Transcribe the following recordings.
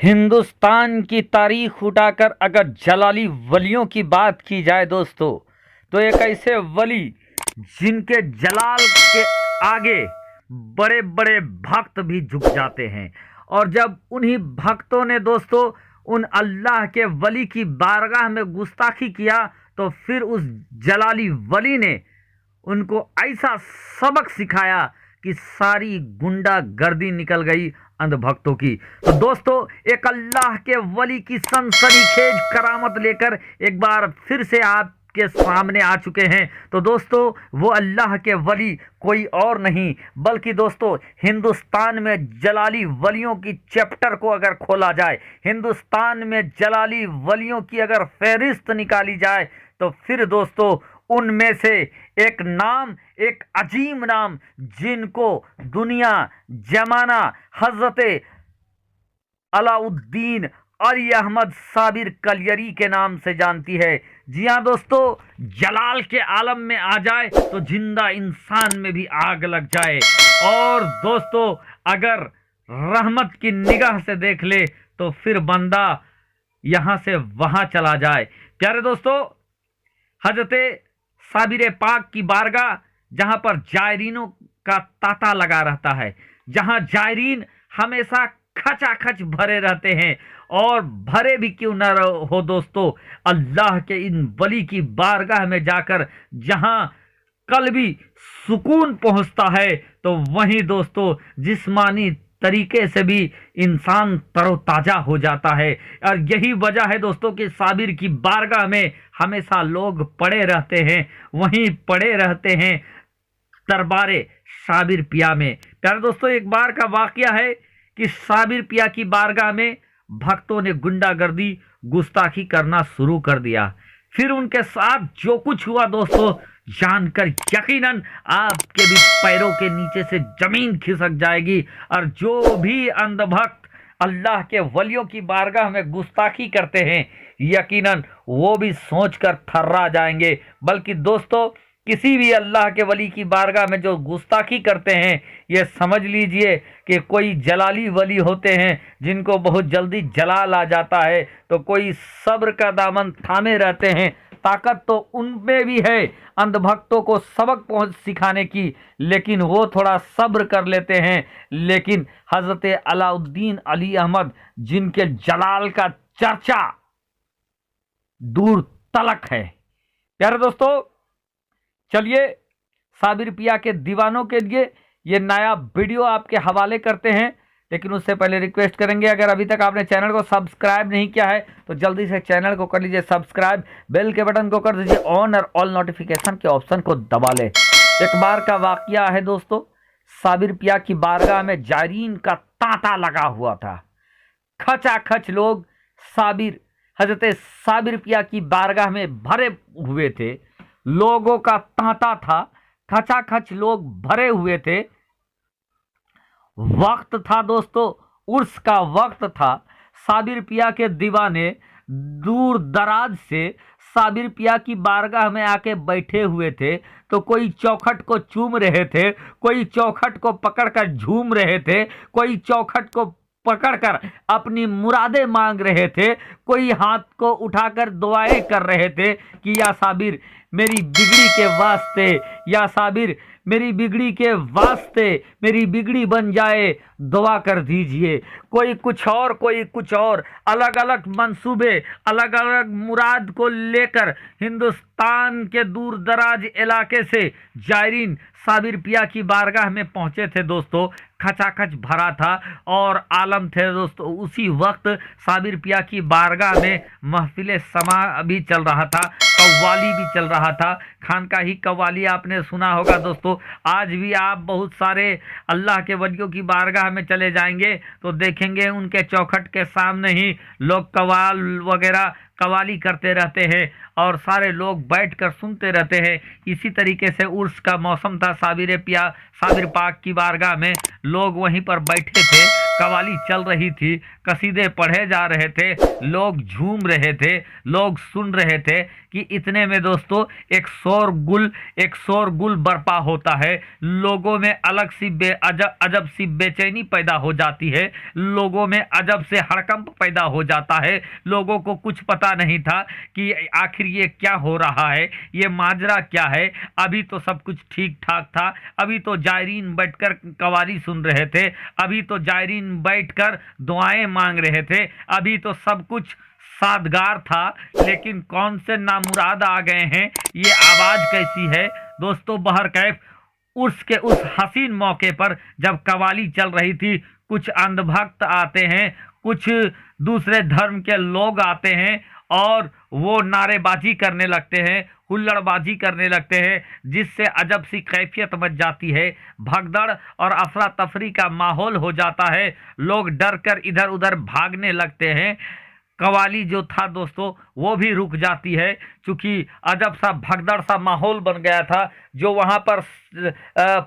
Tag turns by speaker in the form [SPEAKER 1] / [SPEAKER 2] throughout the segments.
[SPEAKER 1] हिंदुस्तान की तारीख उठाकर अगर जलाली वलियों की बात की जाए दोस्तों, तो एक ऐसे वली जिनके जलाल के आगे बड़े बड़े भक्त भी झुक जाते हैं। और जब उन्हीं भक्तों ने दोस्तों उन अल्लाह के वली की बारगाह में गुस्ताखी किया, तो फिर उस जलाली वली ने उनको ऐसा सबक सिखाया कि सारी गुंडागर्दी निकल गई अंधभक्तों की। तो दोस्तों, एक अल्लाह के वली की सनसनीखेज करामत लेकर एक बार फिर से आपके सामने आ चुके हैं। तो दोस्तों, वो अल्लाह के वली कोई और नहीं बल्कि दोस्तों हिंदुस्तान में जलाली वलियों की चैप्टर को अगर खोला जाए, हिंदुस्तान में जलाली वलियों की अगर फहरिस्त निकाली जाए, तो फिर दोस्तों उनमें से एक नाम, एक अजीम नाम जिनको दुनिया जमाना हजरत अलाउद्दीन अली अहमद साबिर कलियरी के नाम से जानती है। जी हाँ दोस्तों, जलाल के आलम में आ जाए तो जिंदा इंसान में भी आग लग जाए। और दोस्तों, अगर रहमत की निगाह से देख ले तो फिर बंदा यहां से वहां चला जाए। प्यारे दोस्तों, हजरत साबिर पाक की बारगाह, जहां पर जायरीनों का तांता लगा रहता है, जहां जायरीन हमेशा खचाखच भरे रहते हैं, और भरे भी क्यों न हो दोस्तों, अल्लाह के इन वली की बारगाह में जाकर जहां कल भी सुकून पहुंचता है, तो वहीं दोस्तों जिस्मानी तरीके से भी इंसान तरोताजा हो जाता है। और यही वजह है दोस्तों कि साबिर की बारगाह में हमेशा लोग पड़े रहते हैं, वहीं पड़े रहते हैं दरबारे साबिर पिया में। प्यारे दोस्तों, एक बार का वाकया है कि साबिर पिया की बारगाह में भक्तों ने गुंडागर्दी गुस्ताखी करना शुरू कर दिया। फिर उनके साथ जो कुछ हुआ दोस्तों, जानकर यकीनन आपके भी पैरों के नीचे से जमीन खिसक जाएगी। और जो भी अंधभक्त अल्लाह के वलियों की बारगाह में गुस्ताखी करते हैं, यकीनन वो भी सोचकर थर्रा जाएंगे। बल्कि दोस्तों, किसी भी अल्लाह के वली की बारगाह में जो गुस्ताखी करते हैं, ये समझ लीजिए कि कोई जलाली वली होते हैं जिनको बहुत जल्दी जलाल आ जाता है, तो कोई सब्र का दामन थामे रहते हैं। ताकत तो उनमें भी है अंधभक्तों को सबक पहुंच सिखाने की, लेकिन वो थोड़ा सब्र कर लेते हैं। लेकिन हजरत अलाउद्दीन अली अहमद, जिनके जलाल का चर्चा दूर तलक है। प्यारे दोस्तों, चलिए साबिर पिया के दीवानों के लिए ये नया वीडियो आपके हवाले करते हैं। लेकिन उससे पहले रिक्वेस्ट करेंगे, अगर अभी तक आपने चैनल को सब्सक्राइब नहीं किया है तो जल्दी से चैनल को कर लीजिए सब्सक्राइब, बेल के बटन को कर दीजिए ऑन और ऑल नोटिफिकेशन के ऑप्शन को दबा ले। एक बार का वाकया है दोस्तों, साबिर पिया की बारगाह में जायरीन का तांता लगा हुआ था। खचाखच लोग हजरत साबिर पिया की बारगाह में भरे हुए थे, लोगों का तांता था, खचाखच लोग भरे हुए थे। वक्त था दोस्तों, उर्स का वक्त था। साबिर पिया के दीवाने दूर दराज से साबिर पिया की बारगाह में आके बैठे हुए थे। तो कोई चौखट को चूम रहे थे, कोई चौखट को पकड़कर झूम रहे थे, कोई चौखट को पकड़कर अपनी मुरादें मांग रहे थे, कोई हाथ को उठाकर दुआएं कर रहे थे कि या साबिर मेरी बिगड़ी के वास्ते, या साबिर मेरी बिगड़ी के वास्ते मेरी बिगड़ी बन जाए, दुआ कर दीजिए। कोई कुछ और, कोई कुछ और, अलग अलग मंसूबे, अलग अलग मुराद को लेकर हिंदुस्तान के दूर दराज इलाके से जायरीन साबिर पिया की बारगाह में पहुंचे थे दोस्तों। खचाखच भरा था और आलम थे दोस्तों। उसी वक्त साबिर पिया की बारगाह में महफिल समा भी चल रहा था, कव्वाली भी चल रहा था। खानकाही कव्वाली आपने सुना होगा दोस्तों। आज भी आप बहुत सारे अल्लाह के वलियों की बारगाह में चले जाएंगे तो देखेंगे उनके चौखट के सामने ही लोग कव्वाल वगैरह कव्वाली करते रहते हैं और सारे लोग बैठकर सुनते रहते हैं। इसी तरीके से उर्स का मौसम था। साबिर पाक की बारगाह में लोग वहीं पर बैठे थे, कवाली चल रही थी, कसीदे पढ़े जा रहे थे, लोग झूम रहे थे, लोग सुन रहे थे कि इतने में दोस्तों एक शोरगुल बर्पा होता है। लोगों में अलग सी अजब सी बेचैनी पैदा हो जाती है, लोगों में अजब से हड़कंप पैदा हो जाता है। लोगों को कुछ पता नहीं था कि आखिर ये क्या हो रहा है, ये माजरा क्या है। अभी तो सब कुछ ठीक ठाक था, अभी तो जायरीन बैठकर कवाली सुन रहे थे, अभी तो जायरीन बैठकर दुआएं मांग रहे थे, अभी तो सब कुछ सादगार था। लेकिन कौन से नामुराद आ गए हैं, ये आवाज़ कैसी है दोस्तों। बहरकैफ उर्स के उस हसीन मौके पर जब कवाली चल रही थी, कुछ अंधभक्त आते हैं, कुछ दूसरे धर्म के लोग आते हैं और वो नारेबाजी करने लगते हैं, हुल्लड़बाजी करने लगते हैं, जिससे अजब सी कैफियत मच जाती है। भगदड़ और अफरा तफरी का माहौल हो जाता है, लोग डर कर इधर उधर भागने लगते हैं। कवाली जो था दोस्तों वो भी रुक जाती है, क्योंकि अजब सा भगदड़ सा माहौल बन गया था। जो वहाँ पर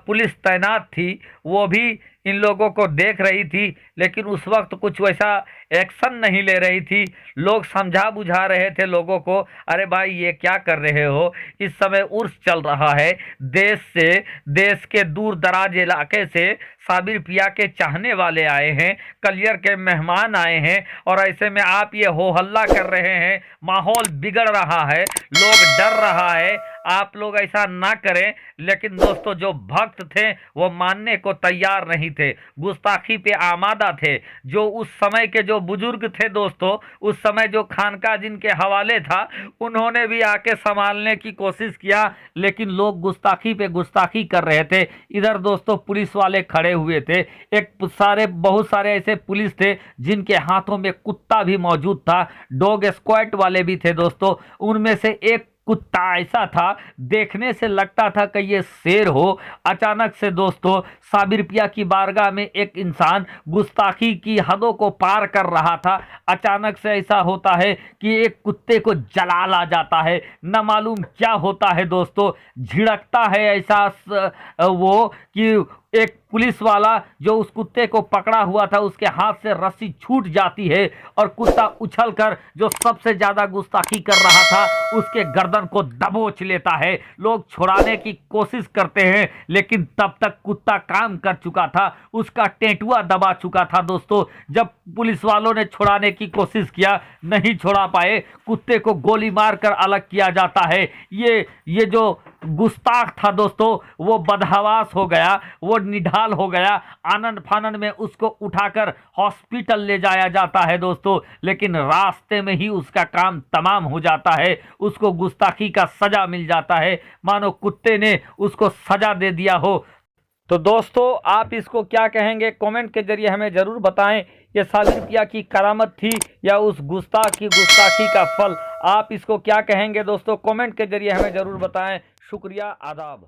[SPEAKER 1] पुलिस तैनात थी वो भी इन लोगों को देख रही थी, लेकिन उस वक्त कुछ वैसा एक्शन नहीं ले रही थी। लोग समझा बुझा रहे थे लोगों को, अरे भाई ये क्या कर रहे हो, इस समय उर्स चल रहा है, देश के दूर दराज इलाके से साबिर पिया के चाहने वाले आए हैं, कलियर के मेहमान आए हैं, और ऐसे में आप ये हो हल्ला कर रहे हैं, माहौल बिगड़ रहा है, लोग डर रहा है, आप लोग ऐसा ना करें। लेकिन दोस्तों जो भक्त थे वो मानने को तैयार नहीं थे, गुस्ताखी पे आमादा थे। जो उस समय के जो बुजुर्ग थे दोस्तों, उस समय जो खानका जिनके हवाले था, उन्होंने भी आके संभालने की कोशिश किया, लेकिन लोग गुस्ताखी पे गुस्ताखी कर रहे थे। इधर दोस्तों पुलिस वाले खड़े हुए थे, बहुत सारे ऐसे पुलिस थे जिनके हाथों में कुत्ता भी मौजूद था, डॉग स्क्वाड वाले भी थे दोस्तों। उनमें से एक कुत्ता ऐसा था, देखने से लगता था कि ये शेर हो। अचानक से दोस्तों साबिर पिया की बारगाह में एक इंसान गुस्ताखी की हदों को पार कर रहा था। अचानक से ऐसा होता है कि एक कुत्ते को जलाल आ जाता है, न मालूम क्या होता है दोस्तों, झिड़कता है ऐसा वो कि एक पुलिस वाला जो उस कुत्ते को पकड़ा हुआ था उसके हाथ से रस्सी छूट जाती है और कुत्ता उछलकर जो सबसे ज्यादा गुस्ताखी कर रहा था उसके गर्दन को दबोच लेता है। लोग छुड़ाने की कोशिश करते हैं, लेकिन तब तक कुत्ता काम कर चुका था, उसका टेंटुआ दबा चुका था दोस्तों। जब पुलिस वालों ने छुड़ाने की कोशिश किया, नहीं छुड़ा पाए, कुत्ते को गोली मारकर अलग किया जाता है। ये जो गुस्ताख था दोस्तों वो बदहवास हो गया, वो निढाल हो गया। आनंद फानंद में उसको उठाकर हॉस्पिटल ले जाया जाता है दोस्तों, लेकिन रास्ते में ही उसका काम तमाम हो जाता है, उसको गुस्ताखी का सजा मिल जाता है, मानो कुत्ते ने उसको सजा दे दिया हो। तो दोस्तों आप इसको क्या कहेंगे, कमेंट के जरिए हमें ज़रूर बताएं। ये साबिर पिया की करामत थी या उस गुस्ताखी का फल, आप इसको क्या कहेंगे दोस्तों, कमेंट के जरिए हमें ज़रूर बताएं। शुक्रिया, आदाब।